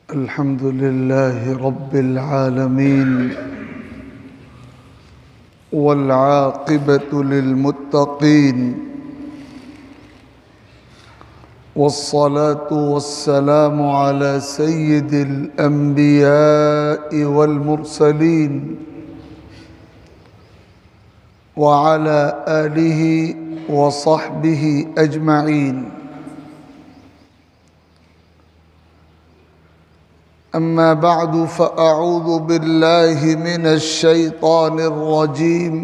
الحمد لله رب العالمين والعاقبة للمتقين والصلاة والسلام على سيد الأنبياء والمرسلين وعلى آله وصحبه أجمعين. أما بعد فأعوذ بالله من الشيطان الرجيم.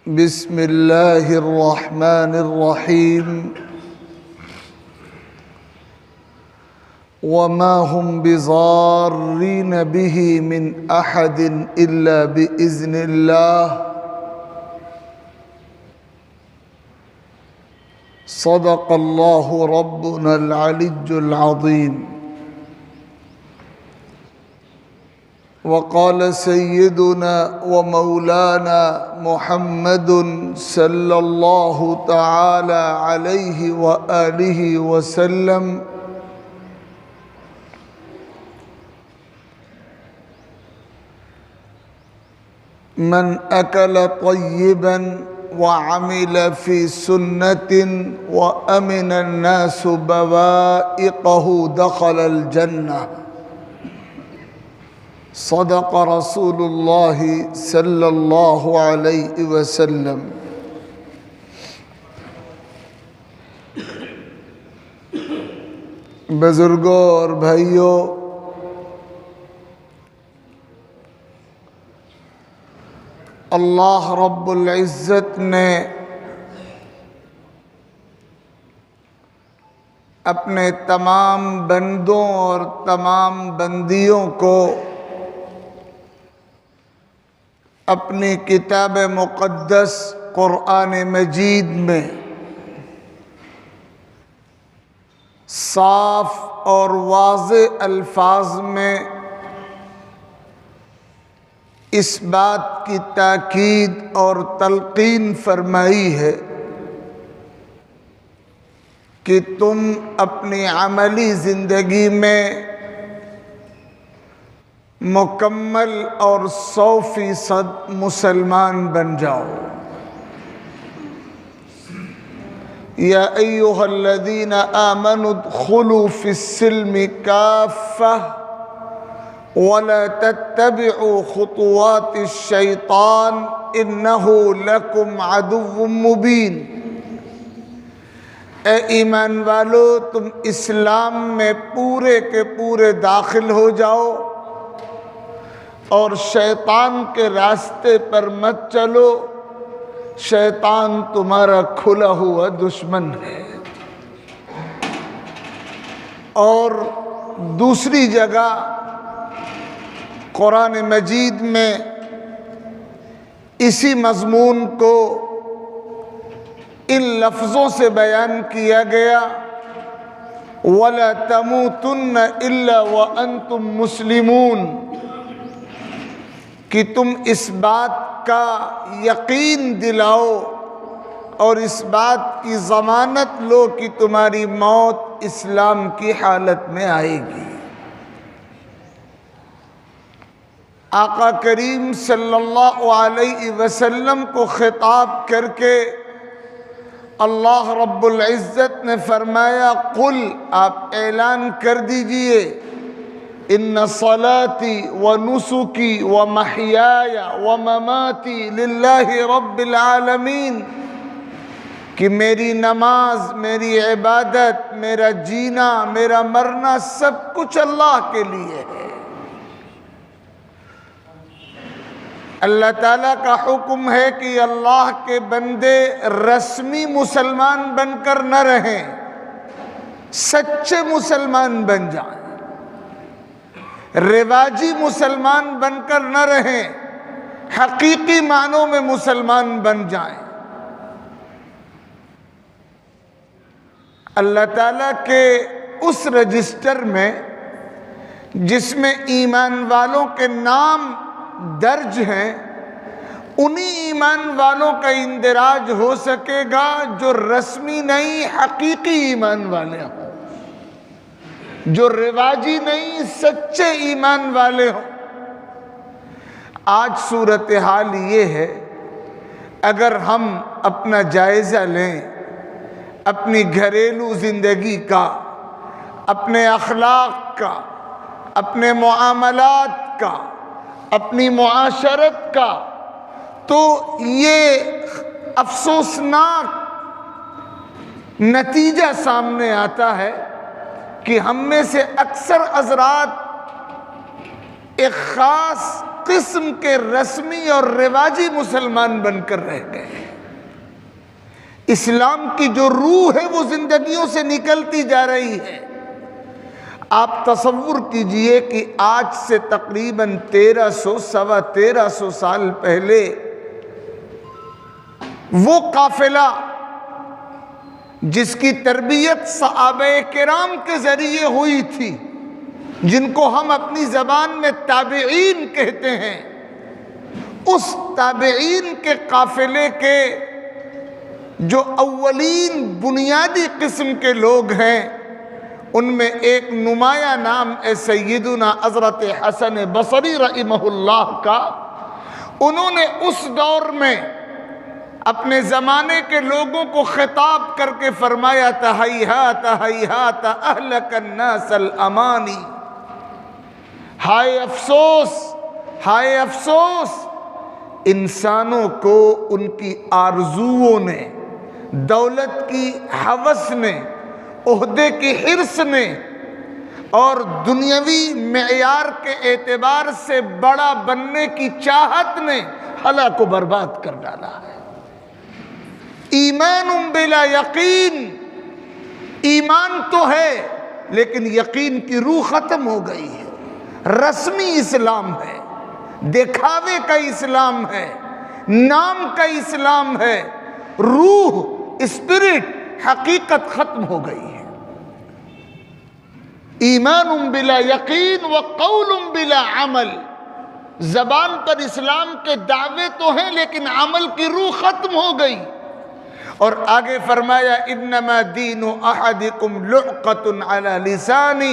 بسم الله الرحمن الرحيم. وما هم بضارين به من أحد إلا بإذن الله. صدق الله ربنا العلي العظيم. وقال سيدنا ومولانا محمد صلى الله تعالى عليه وآله وسلم: من أكل طيبا وعمل في سنة وأمن الناس بوائقه دخل الجنة. صدق رسول الله صلی اللہ علیہ وسلم. بزرگوں اور بھائیوں، اللہ رب العزت نے اپنے تمام بندوں اور تمام بندیوں کو اپنی کتاب مقدس قرآن مجید میں صاف اور واضح الفاظ میں اس بات کی تاکید اور تلقین فرمائی ہے کہ تم اپنی عملی زندگی میں مکمل اور 100% مسلمان بن جاؤ. یا ایھا الذین آمنوا ادخلوا فی السلم کافہ ولا تتبعوا خطوات الشیطان انہ لکم عدو مبین. اے ایمان والو، تم اسلام میں پورے کے پورے داخل ہو جاؤ اور شیطان کے راستے پر مت چلو. شیطان تمہارا کھلا ہوا دشمن ہے. اور دوسری جگہ قرآن مجید میں اسی مضمون کو ان لفظوں سے بیان کیا گیا: وَلَا تَمُوتُنَّ إِلَّا وَأَنْتُمْ مُسْلِمُونَ، کہ تم اس بات کا یقین دلاؤ اور اس بات کی ضمانت لو کہ تمہاری موت اسلام کی حالت میں آئے گی. آقا کریم صلی اللہ علیہ وسلم کو خطاب کر کے اللہ رب العزت نے فرمایا: قل، آپ اعلان کر دیجئے، ان صلاتی ونسکی ومحیای ومماتی للہ رب العالمین، کہ میری نماز، میری عبادت، میرا جینا، میرا مرنا سب کچھ اللہ کے لیے ہے. اللہ تعالیٰ کا حکم ہے کہ اللہ کے بندے رسمی مسلمان بن کر نہ رہیں، سچے مسلمان بن جائیں. رواجی مسلمان بن کر نہ رہیں، حقیقی معنوں میں مسلمان بن جائیں. اللہ تعالیٰ کے اس رجسٹر میں جس میں ایمان والوں کے نام درج ہیں، انہی ایمان والوں کا اندراج ہو سکے گا جو رسمی نہیں، حقیقی ایمان والے ہوں. جو رواجی نہیں سچے ایمان والے ہوں۔ آج صورتحال یہ ہے، اگر ہم اپنا جائزہ لیں اپنی گھریلو زندگی کا، اپنے اخلاق کا، اپنے معاملات کا، اپنی معاشرت کا، تو یہ افسوسناک نتیجہ سامنے آتا ہے کہ ہم میں سے اکثر حضرات ایک خاص قسم کے رسمی اور رواجی مسلمان بن کر رہ گئے۔ اسلام کی جو روح ہے وہ زندگیوں سے نکلتی جا رہی ہے۔ آپ تصور کیجئے کہ آج سے تقریباً 1300 سال پہلے وہ قافلہ جس کی تربیت صحابہ کرام کے ذریعے ہوئی تھی، جن کو ہم اپنی زبان میں تابعین کہتے ہیں، اس تابعین کے قافلے کے جو اولین بنیادی قسم کے لوگ ہیں، ان میں ایک نمایاں نام ہے سیدنا حضرت حسن بصری رحمہ اللہ کا۔ انہوں نے اس دور میں اپنے زمانے کے لوگوں کو خطاب کر کے فرمایا تھا، ہیہات ہیہات اہلک الناس الامانی، ہائے افسوس، ہائے افسوس، انسانوں کو ان کی آرزوؤں نے، دولت کی ہوس نے، عہدے کی حرص نے اور دنیاوی معیار کے اعتبار سے بڑا بننے کی چاہت نے ہلاک و برباد کر ڈالا ہے۔ ایمان بلا یقین، ایمان تو ہے لیکن یقین کی روح ختم ہو گئی ہے۔ رسمی اسلام ہے، دکھاوے کا اسلام ہے، نام کا اسلام ہے، روح، اسپرٹ، حقیقت ختم ہو گئی ہے۔ ایمان بلا یقین وقول بلا عمل، زبان پر اسلام کے دعوے تو ہیں لیکن عمل کی روح ختم ہو گئی۔ اور آگے فرمایا انما دین احدکم لعقۃ علی لسانہ،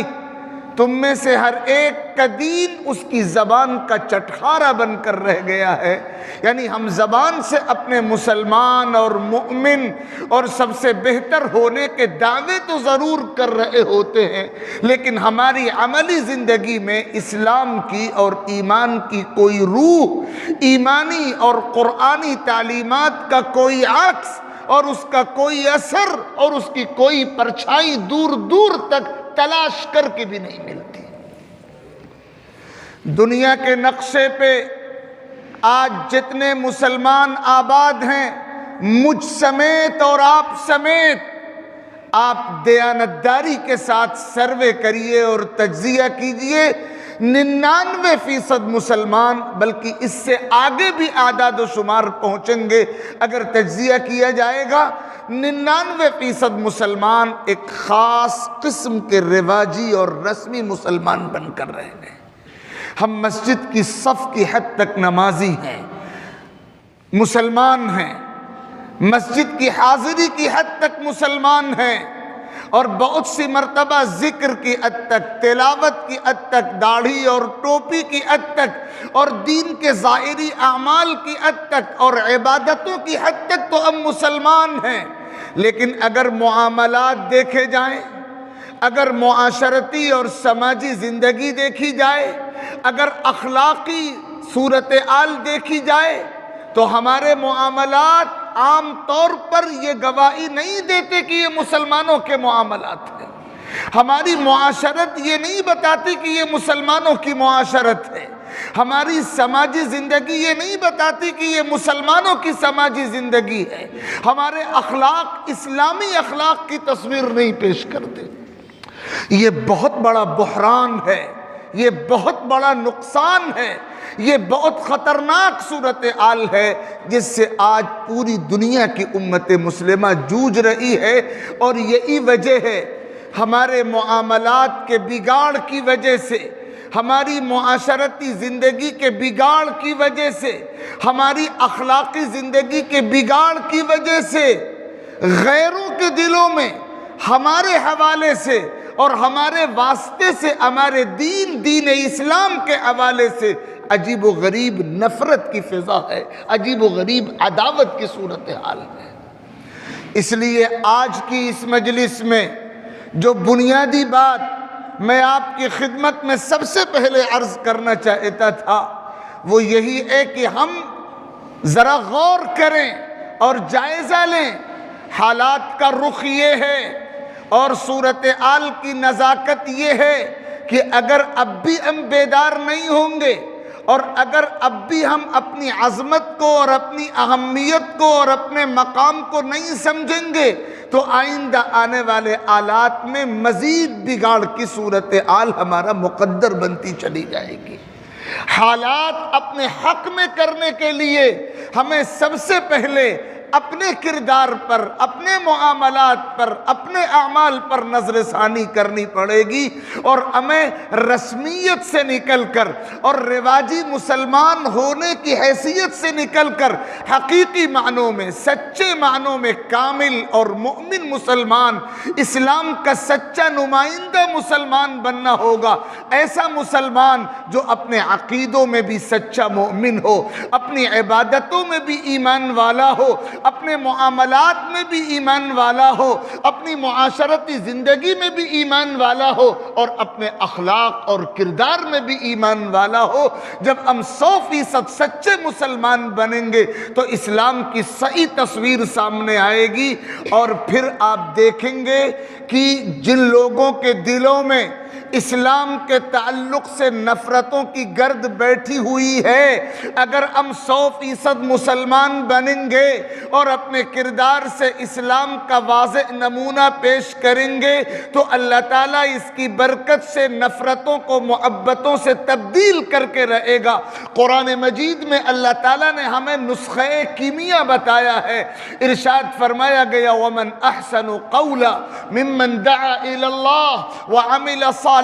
تم میں سے ہر ایک کا دین اس کی زبان کا چٹخارا بن کر رہ گیا ہے۔ یعنی ہم زبان سے اپنے مسلمان اور مؤمن اور سب سے بہتر ہونے کے دعوے تو ضرور کر رہے ہوتے ہیں، لیکن ہماری عملی زندگی میں اسلام کی اور ایمان کی کوئی روح، ایمانی اور قرآنی تعلیمات کا کوئی عکس اور اس کا کوئی اثر اور اس کی کوئی پرچھائی دور دور تک تلاش کر کے بھی نہیں ملتی۔ دنیا کے نقشے پہ آج جتنے مسلمان آباد ہیں، مجھ سمیت اور آپ سمیت، آپ دیانتداری کے ساتھ سروے کریے اور تجزیہ کیجئے، 99% مسلمان، بلکہ اس سے آگے بھی اعداد و شمار پہنچیں گے اگر تجزیہ کیا جائے گا، 99% مسلمان ایک خاص قسم کے رواجی اور رسمی مسلمان بن کر رہ گئے۔ ہم مسجد کی صف کی حد تک نمازی ہیں، مسلمان ہیں، مسجد کی حاضری کی حد تک مسلمان ہیں، اور بہت سی مرتبہ ذکر کی حد تک، تلاوت کی حد تک، داڑھی اور ٹوپی کی حد تک، اور دین کے ظاہری اعمال کی حد تک اور عبادتوں کی حد تک تو ہم مسلمان ہیں۔ لیکن اگر معاملات دیکھے جائیں، اگر معاشرتی اور سماجی زندگی دیکھی جائے، اگر اخلاقی صورتحال دیکھی جائے، تو ہمارے معاملات عام طور پر یہ گواہی نہیں دیتے کہ یہ مسلمانوں کے معاملات ہیں۔ ہماری معاشرت یہ نہیں بتاتی کہ یہ مسلمانوں کی معاشرت ہے۔ ہماری سماجی زندگی یہ نہیں بتاتی کہ یہ مسلمانوں کی سماجی زندگی ہے۔ ہمارے اخلاق اسلامی اخلاق کی تصویر نہیں پیش کرتے۔ یہ بہت بڑا بحران ہے، یہ بہت بڑا نقصان ہے، یہ بہت خطرناک صورتحال ہے جس سے آج پوری دنیا کی امت مسلمہ جوجھ رہی ہے۔ اور یہی وجہ ہے ہمارے معاملات کے بگاڑ کی وجہ سے، ہماری معاشرتی زندگی کے بگاڑ کی وجہ سے، ہماری اخلاقی زندگی کے بگاڑ کی وجہ سے، غیروں کے دلوں میں ہمارے حوالے سے اور ہمارے واسطے سے ہمارے دین اسلام کے حوالے سے عجیب و غریب نفرت کی فضا ہے، عجیب و غریب عداوت کی صورتحال ہے۔ اس لیے آج کی اس مجلس میں جو بنیادی بات میں آپ کی خدمت میں سب سے پہلے عرض کرنا چاہتا تھا وہ یہی ہے کہ ہم ذرا غور کریں اور جائزہ لیں۔ حالات کا رخ یہ ہے اور صورتحال کی نزاکت یہ ہے کہ اگر اب بھی ہم بیدار نہیں ہوں گے اور اگر اب بھی ہم اپنی عظمت کو اور اپنی اہمیت کو اور اپنے مقام کو نہیں سمجھیں گے تو آئندہ آنے والے حالات میں مزید بگاڑ کی صورتحال ہمارا مقدر بنتی چلی جائے گی۔ حالات اپنے حق میں کرنے کے لیے ہمیں سب سے پہلے اپنے کردار پر، اپنے معاملات پر، اپنے اعمال پر نظر ثانی کرنی پڑے گی، اور ہمیں رسمیت سے نکل کر اور رواجی مسلمان ہونے کی حیثیت سے نکل کر حقیقی معنوں میں، سچے معنوں میں کامل اور مؤمن مسلمان، اسلام کا سچا نمائندہ مسلمان بننا ہوگا۔ ایسا مسلمان جو اپنے عقیدوں میں بھی سچا مومن ہو، اپنی عبادتوں میں بھی ایمان والا ہو، اپنے معاملات میں بھی ایمان والا ہو، اپنی معاشرتی زندگی میں بھی ایمان والا ہو، اور اپنے اخلاق اور کردار میں بھی ایمان والا ہو۔ جب ہم 100% سچے مسلمان بنیں گے تو اسلام کی صحیح تصویر سامنے آئے گی، اور پھر آپ دیکھیں گے کہ جن لوگوں کے دلوں میں اسلام کے تعلق سے نفرتوں کی گرد بیٹھی ہوئی ہے، اگر ہم 100% مسلمان بنیں گے اور اپنے کردار سے اسلام کا واضح نمونہ پیش کریں گے تو اللہ تعالیٰ اس کی برکت سے نفرتوں کو محبتوں سے تبدیل کر کے رہے گا۔ قرآن مجید میں اللہ تعالیٰ نے ہمیں نسخہ کیمیا بتایا ہے۔ ارشاد فرمایا گیا وَمَنْ أَحْسَنُ قَوْلًا مِمَّنْ دَعَا إِلَى اللَّهِ وَعَمِلَ صَالِحًا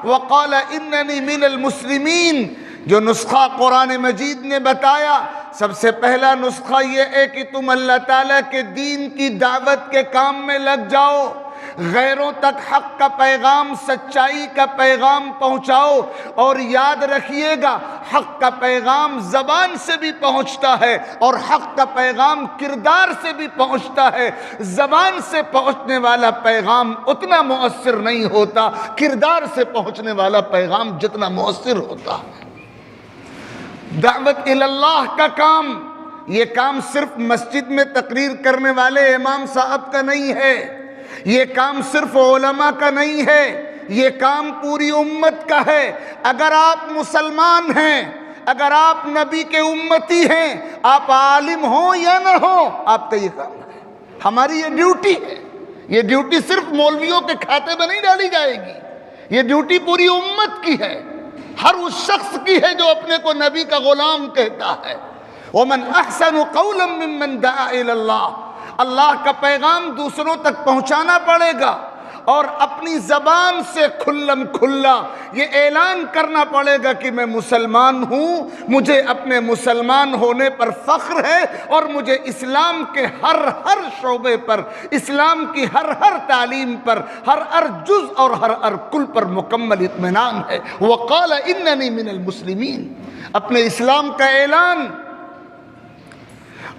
وَقَالَ إِنَّنِي مِنَ الْمُسْلِمِينَ۔ جو نسخہ قرآن مجید نے بتایا، سب سے پہلا نسخہ یہ ہے کہ تم اللہ تعالیٰ کے دین کی دعوت کے کام میں لگ جاؤ، غیروں تک حق کا پیغام، سچائی کا پیغام پہنچاؤ، اور یاد رکھیے گا حق کا پیغام زبان سے بھی پہنچتا ہے اور حق کا پیغام کردار سے بھی پہنچتا ہے۔ زبان سے پہنچنے والا پیغام اتنا مؤثر نہیں ہوتا، کردار سے پہنچنے والا پیغام جتنا مؤثر ہوتا ہے۔ دعوت اللہ کا کام، یہ کام صرف مسجد میں تقریر کرنے والے امام صاحب کا نہیں ہے، یہ کام صرف علماء کا نہیں ہے، یہ کام پوری امت کا ہے۔ اگر آپ مسلمان ہیں، اگر آپ نبی کے امتی ہیں، آپ عالم ہوں یا نہ ہوں، آپ کا یہ کام ہے، ہماری یہ ڈیوٹی ہے۔ یہ ڈیوٹی صرف مولویوں کے کھاتے میں نہیں ڈالی جائے گی، یہ ڈیوٹی پوری امت کی ہے، ہر اس شخص کی ہے جو اپنے کو نبی کا غلام کہتا ہے۔ وَمَنْ أَحْسَنُ قَوْلًا مِّمَّنْ دَعَا إِلَى اللَّهِ۔ اللہ کا پیغام دوسروں تک پہنچانا پڑے گا، اور اپنی زبان سے کھلم کھلا یہ اعلان کرنا پڑے گا کہ میں مسلمان ہوں، مجھے اپنے مسلمان ہونے پر فخر ہے، اور مجھے اسلام کے ہر شعبے پر، اسلام کی ہر تعلیم پر، ہر جز اور ہر کل پر مکمل اطمینان ہے۔ وقال اننی من المسلمین، اپنے اسلام کا اعلان۔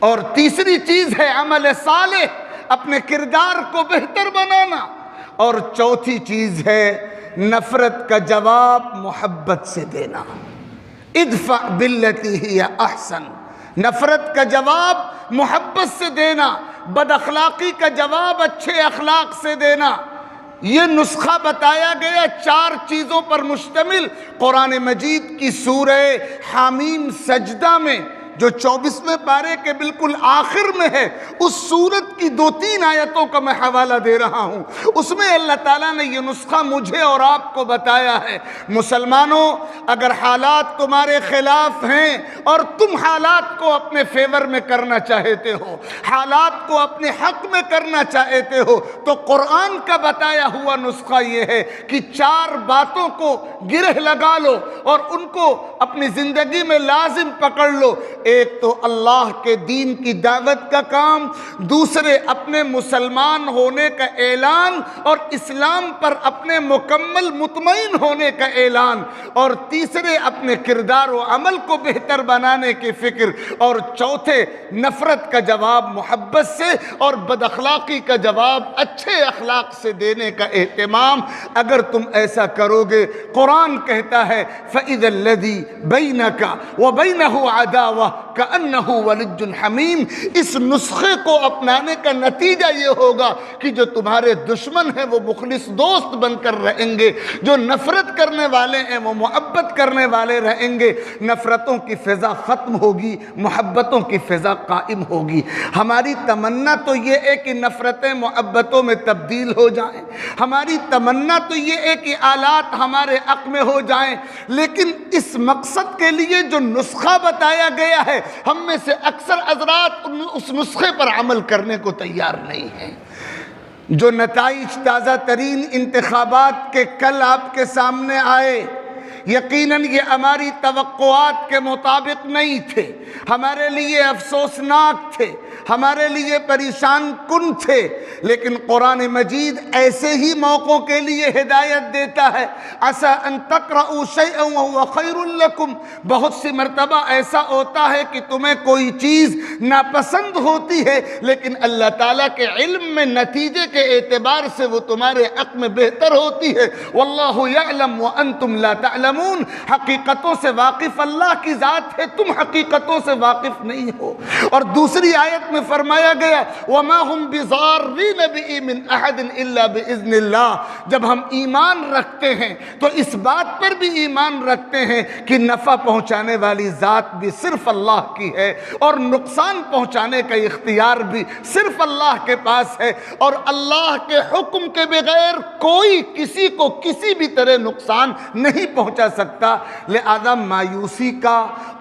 اور تیسری چیز ہے عمل صالح، اپنے کردار کو بہتر بنانا۔ اور چوتھی چیز ہے نفرت کا جواب محبت سے دینا۔ ادفع باللتی ہی احسن، نفرت کا جواب محبت سے دینا، بد اخلاقی کا جواب اچھے اخلاق سے دینا۔ یہ نسخہ بتایا گیا 4 چیزوں پر مشتمل قرآن مجید کی سورہ حامیم سجدہ میں، جو 24ویں پارے کے بالکل آخر میں ہے۔ اس سورت کی 2-3 آیتوں کا میں حوالہ دے رہا ہوں، اس میں اللہ تعالیٰ نے یہ نسخہ مجھے اور آپ کو بتایا ہے۔ مسلمانوں، اگر حالات تمہارے خلاف ہیں اور تم حالات کو اپنے فیور میں کرنا چاہتے ہو، حالات کو اپنے حق میں کرنا چاہتے ہو، تو قرآن کا بتایا ہوا نسخہ یہ ہے کہ 4 باتوں کو گرہ لگا لو اور ان کو اپنی زندگی میں لازم پکڑ لو۔ ایک تو اللہ کے دین کی دعوت کا کام، دوسرے اپنے مسلمان ہونے کا اعلان اور اسلام پر اپنے مکمل مطمئن ہونے کا اعلان، اور تیسرے اپنے کردار و عمل کو بہتر بنانے کی فکر، اور چوتھے نفرت کا جواب محبت سے اور بد اخلاقی کا جواب اچھے اخلاق سے دینے کا اہتمام۔ اگر تم ایسا کرو گے، قرآن کہتا ہے فَإِذَا الَّذِي بَيْنَكَ وَبَيْنَهُ عَدَاوَةٌ كَأَنَّهُ وَلِيٌّ حَمِيمٌ، اس نسخے کو اپنانے کا نتیجہ یہ ہوگا کہ جو تمہارے دشمن ہیں وہ مخلص دوست بن کر رہیں گے، جو نفرت کرنے والے ہیں وہ محبت کرنے والے رہیں گے، نفرتوں کی فضا ختم ہوگی، محبتوں کی فضا قائم ہوگی۔ ہماری تمنا تو یہ ہے کہ نفرتیں محبتوں میں تبدیل ہو جائیں، ہماری تمنا تو یہ ہے کہ آلات ہمارے حق میں ہو جائیں، لیکن اس مقصد کے لیے جو نسخہ بتایا گیا ہے، ہم میں سے اکثر حضرات اس نسخے پر عمل کرنے کو تیار نہیں ہیں۔ جو نتائج تازہ ترین انتخابات کے کل آپ کے سامنے آئے، یقیناً یہ ہماری توقعات کے مطابق نہیں تھے، ہمارے لیے افسوسناک تھے، ہمارے لیے پریشان کن تھے، لیکن قرآن مجید ایسے ہی موقعوں کے لیے ہدایت دیتا ہے۔ عسیٰ ان تکرہوا شیئا وہو خیر لکم، بہت سی مرتبہ ایسا ہوتا ہے کہ تمہیں کوئی چیز ناپسند ہوتی ہے، لیکن اللہ تعالیٰ کے علم میں نتیجے کے اعتبار سے وہ تمہارے حق میں بہتر ہوتی ہے۔ واللہ یعلم وانتم لا تعلمون، حقیقتوں سے واقف اللہ کی ذات ہے، تم حقیقتوں سے واقف نہیں ہو۔ اور دوسری آیت میں فرمایا گیا وَمَا هُمْ بِضَارِّينَ بِهِ مِنْ أَحَدٍ إِلَّا بِإِذْنِ اللَّهِ، جب ہم ایمان رکھتے ہیں تو اس بات پر بھی ایمان رکھتے ہیں کہ نفع پہنچانے والی ذات بھی صرف اللہ کی ہے، اور نقصان پہنچانے کا اختیار بھی صرف اللہ کے پاس ہے، اور اللہ کے حکم کے بغیر کوئی کسی کو کسی بھی طرح نقصان نہیں پہنچا سکتا۔ لہذا مایوسی کا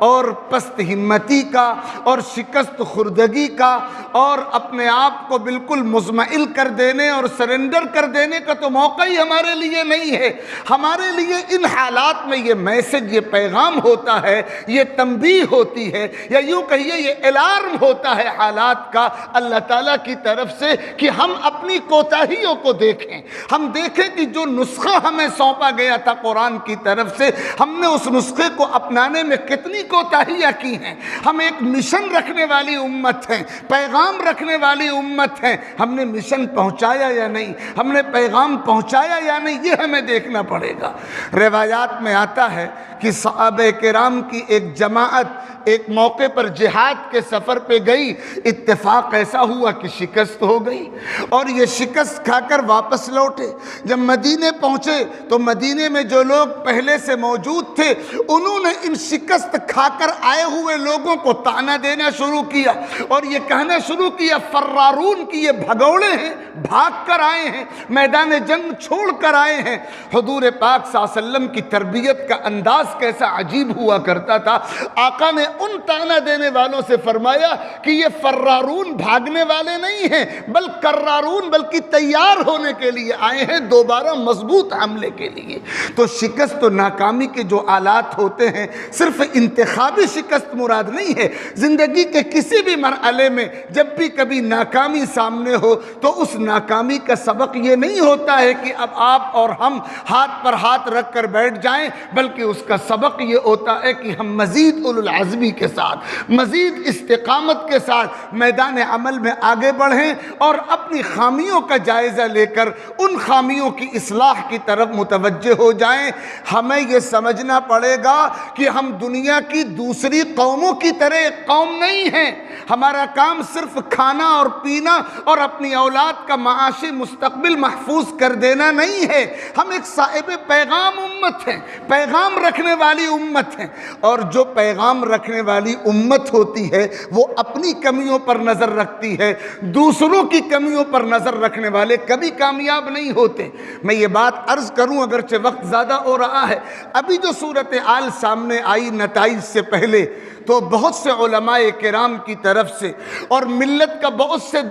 اور پست ہمتی کا اور شکست خوردگی کا اور اپنے آپ کو بالکل مزمحل کر دینے اور سرنڈر کر دینے کا تو موقع ہی ہمارے لیے نہیں ہے۔ ہمارے لیے ان حالات میں یہ میسج، یہ پیغام ہوتا ہے، یہ تنبیہ ہوتی ہے، یا یوں کہیے یہ الارم ہوتا ہے حالات کا اللہ تعالیٰ کی طرف سے کہ ہم اپنی کوتاہیوں کو دیکھیں، ہم دیکھیں کہ جو نسخہ ہمیں سونپا گیا تھا قرآن کی طرف سے، ہم نے اس نسخے کو اپنانے میں کتنی کوتاہیاں کی ہیں۔ ہم ایک مشن رکھنے والی امت ہیں، پیغام رکھنے والی امت ہیں، ہم نے مشن پہنچایا یا نہیں، ہم نے پیغام پہنچایا یا نہیں، یہ ہمیں دیکھنا پڑے گا۔ روایات میں آتا ہے کہ صحابہ کرام کی ایک جماعت ایک موقع پر جہاد کے سفر پہ گئی، اتفاق ایسا ہوا کہ شکست ہو گئی، اور یہ شکست کھا کر واپس لوٹے۔ جب مدینے پہنچے تو مدینے میں جو لوگ پہلے سے موجود تھے انہوں نے ان شکست کھا کر آئے ہوئے لوگوں کو طعنہ دینا شروع کیا، اور یہ کہنا شروع کیا فرارون کی یہ بھگوڑے ہیں، بھاگ کر آئے ہیں، میدان جنگ چھوڑ کر آئے ہیں۔ حضور پاک صلی اللہ علیہ وسلم کی تربیت کا انداز کیسا عجیب ہوا کرتا تھا۔ آقا نے ان طعنہ دینے والوں سے فرمایا کہ یہ فرارون بھاگنے والے نہیں ہیں، بلکہ تیار ہونے کے لیے آئے ہیں دوبارہ مضبوط حملے کے لیے۔ تو شکست و ناکامی کے جو آلات ہوتے ہیں، صرف انتخابی شکست مراد نہیں ہے۔ زندگی کے کسی بھی مرحلے میں جب بھی کبھی ناکامی سامنے ہو تو اس ناکامی کا سبق یہ نہیں ہوتا ہے کہ اب آپ اور ہم ہاتھ پر ہاتھ رکھ کر بیٹھ جائیں، بلکہ اس کا سبق یہ ہوتا ہے کہ ہم مزید اولو العزمی کے ساتھ، مزید استقامت کے ساتھ میدان عمل میں آگے بڑھیں، اور اپنی خامیوں کا جائزہ لے کر ان خامیوں کی اصلاح کی طرف متوجہ ہو جائیں۔ ہمیں یہ سمجھنا پڑے گا کہ ہم دنیا کی دوسری قوموں کی طرح ایک قوم نہیں ہیں۔ ہمارا کام صرف کھانا اور پینا اور اپنی اولاد کا معاشی مستقبل محفوظ کر دینا نہیں ہے۔ ہم ایک صاحب پیغام امت ہیں، پیغام رکھنے والی امت ہیں، اور جو پیغام رکھنے والی امت ہوتی ہے وہ اپنی کمیوں پر نظر رکھتی ہے، دوسروں کی کمیوں پر نظر رکھنے والے کبھی کامیاب نہیں ہوتے۔ میں یہ بات عرض کروں اگرچہ وقت زیادہ ہو رہا ہے، ابھی جو صورتحال سامنے آئی نتائج سے پہلے تو بہت سے علماء کرام کی طرف سے اور ملت کا بہت سے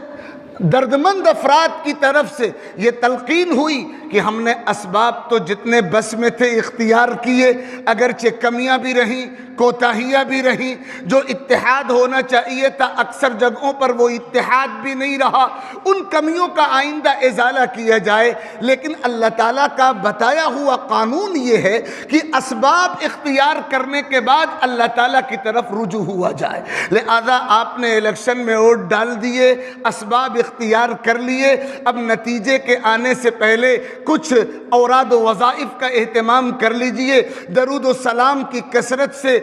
دردمند افراد کی طرف سے یہ تلقین ہوئی کہ ہم نے اسباب تو جتنے بس میں تھے اختیار کیے، اگرچہ کمیاں بھی رہیں، کوتاہیاں بھی رہیں، جو اتحاد ہونا چاہیے تھا اکثر جگہوں پر وہ اتحاد بھی نہیں رہا، ان کمیوں کا آئندہ ازالہ کیا جائے۔ لیکن اللہ تعالیٰ کا بتایا ہوا قانون یہ ہے کہ اسباب اختیار کرنے کے بعد اللہ تعالیٰ کی طرف رجوع ہوا جائے۔ لہذا آپ نے الیکشن میں ووٹ ڈال دیے، اسباب اختیار کر لیے، اب نتیجے کے آنے سے پہلے کچھ اوراد و وظائف کا اہتمام کر لیجئے، درود و سلام کی کثرت سے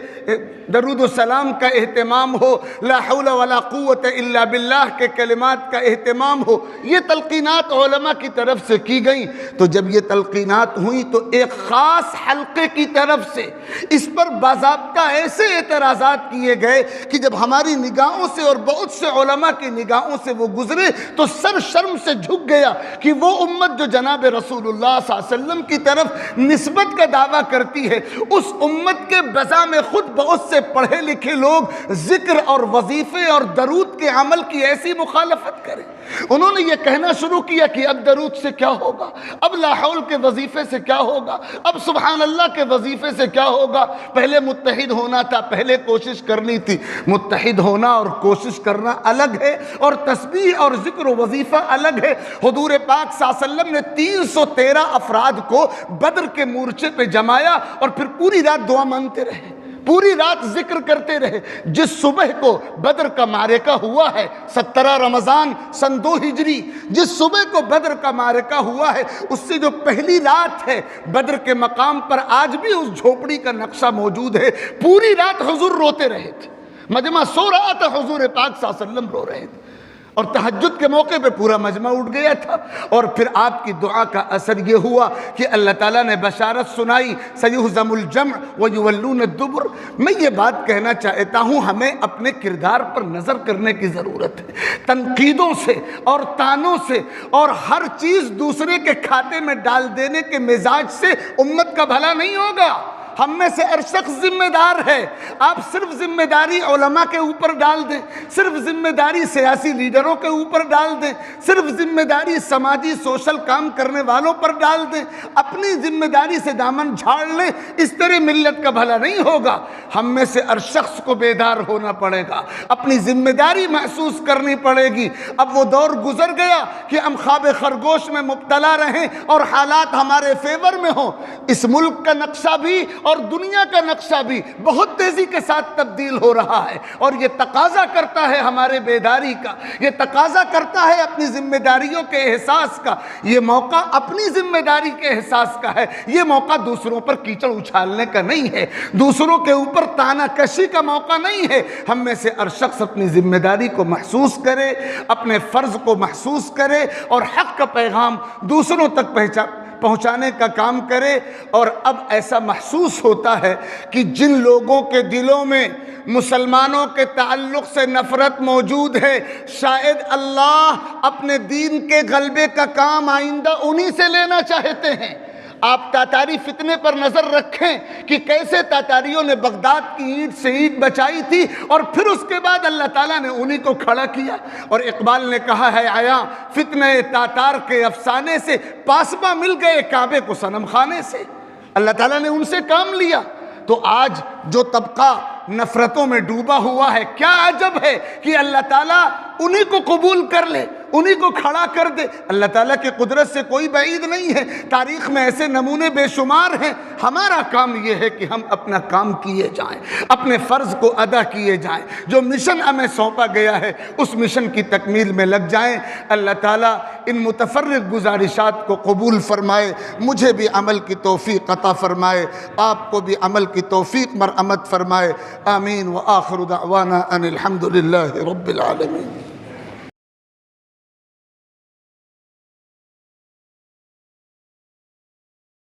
درود و سلام کا اہتمام ہو، لا حول ولا قوت الا باللہ کے کلمات کا اہتمام ہو۔ یہ تلقینات علماء کی طرف سے کی گئیں۔ تو جب یہ تلقینات ہوئیں تو ایک خاص حلقے کی طرف سے اس پر باضابطہ ایسے اعتراضات کیے گئے کہ جب ہماری نگاہوں سے اور بہت سے علماء کی نگاہوں سے وہ گزرے تو سر شرم سے جھک گیا کہ وہ امت جو جناب رسول اللہ صلی اللہ علیہ وسلم کی طرف نسبت کا دعویٰ کرتی ہے، اس امت کے بزا میں خود بہت سے پڑھے لکھے لوگ ذکر اور وظیفے اور درود کے عمل کی ایسی مخالفت کریں۔ انہوں نے یہ کہنا شروع کیا کہ اب درود سے کیا ہوگا، اب لا حول کے وظیفے سے کیا ہوگا، اب سبحان اللہ کے وظیفے سے کیا ہوگا۔ پہلے متحد ہونا تھا، پہلے کوشش کرنی تھی۔ متحد ہونا اور کوشش کرنا الگ ہے، اور تسبیح اور ذکر و وظیفہ الگ ہے۔ حضور پاک صلی اللہ علیہ وسلم نے 313 افراد کو بدر کے مورچے پہ جمایا اور پھر پوری رات دعا مانگتے رہے، پوری رات ذکر کرتے رہے۔ جس صبح کو بدر کا معرکہ ہوا ہے 17 رمضان سن 2 ہجری، جس صبح کو بدر کا معرکہ ہوا ہے، اس سے جو پہلی رات ہے بدر کے مقام پر آج بھی اس جھوپڑی کا نقشہ موجود ہے۔ پوری رات حضور روتے رہے تھے، مجمع سو رہا تھا، حضور پاک صلی اللہ علیہ وسلم رو رہے تھے، اور تہجد کے موقع پہ پورا مجمع اٹھ گیا تھا۔ اور پھر آپ کی دعا کا اثر یہ ہوا کہ اللہ تعالیٰ نے بشارت سنائی، سیہزم الجمع ویولون الدبر۔ میں یہ بات کہنا چاہتا ہوں، ہمیں اپنے کردار پر نظر کرنے کی ضرورت ہے۔ تنقیدوں سے اور تانوں سے اور ہر چیز دوسرے کے کھاتے میں ڈال دینے کے مزاج سے امت کا بھلا نہیں ہوگا۔ ہم میں سے ہر شخص ذمہ دار ہے۔ آپ صرف ذمہ داری علماء کے اوپر ڈال دیں، صرف ذمہ داری سیاسی لیڈروں کے اوپر ڈال دیں، صرف ذمہ داری سماجی سوشل کام کرنے والوں پر ڈال دیں، اپنی ذمہ داری سے دامن جھاڑ لیں، اس طرح ملت کا بھلا نہیں ہوگا۔ ہم میں سے ہر شخص کو بیدار ہونا پڑے گا، اپنی ذمہ داری محسوس کرنی پڑے گی۔ اب وہ دور گزر گیا کہ ہم خواب خرگوش میں مبتلا رہیں اور حالات ہمارے فیور میں ہوں۔ اس ملک کا نقشہ بھی اور دنیا کا نقشہ بھی بہت تیزی کے ساتھ تبدیل ہو رہا ہے، اور یہ تقاضا کرتا ہے ہمارے بیداری کا، یہ تقاضا کرتا ہے اپنی ذمہ داریوں کے احساس کا۔ یہ موقع اپنی ذمہ داری کے احساس کا ہے، یہ موقع دوسروں پر کیچڑ اچھالنے کا نہیں ہے، دوسروں کے اوپر تانا کشی کا موقع نہیں ہے۔ ہم میں سے ہر شخص اپنی ذمہ داری کو محسوس کرے، اپنے فرض کو محسوس کرے، اور حق کا پیغام دوسروں تک پہنچانے کا کام کرے۔ اور اب ایسا محسوس ہوتا ہے کہ جن لوگوں کے دلوں میں مسلمانوں کے تعلق سے نفرت موجود ہے، شاید اللہ اپنے دین کے غلبے کا کام آئندہ انہی سے لینا چاہتے ہیں۔ آپ تاتاری فتنے پر نظر رکھیں کہ کیسے تاتاریوں نے بغداد کی اینٹ سے اینٹ بچائی تھی، اور پھر اس کے بعد اللہ تعالیٰ نے انہی کو کھڑا کیا۔ اور اقبال نے کہا ہے آیا فتنہ تاتار کے افسانے سے، پاسباں مل گئے کعبے کو صنم خانے سے۔ اللہ تعالیٰ نے ان سے کام لیا۔ تو آج جو طبقہ نفرتوں میں ڈوبا ہوا ہے، کیا عجب ہے کہ اللہ تعالیٰ انہی کو قبول کر لے، انہی کو کھڑا کر دے۔ اللہ تعالیٰ کی قدرت سے کوئی بعید نہیں ہے، تاریخ میں ایسے نمونے بے شمار ہیں۔ ہمارا کام یہ ہے کہ ہم اپنا کام کیے جائیں، اپنے فرض کو ادا کیے جائیں، جو مشن ہمیں سونپا گیا ہے اس مشن کی تکمیل میں لگ جائیں۔ اللہ تعالیٰ ان متفرق گزارشات کو قبول فرمائے، مجھے بھی عمل کی توفیق عطا فرمائے، آپ کو بھی عمل کی توفیق مرحمت فرمائے۔ آمین۔ وآخر دعوانا ان الحمد للہ رب العالمین۔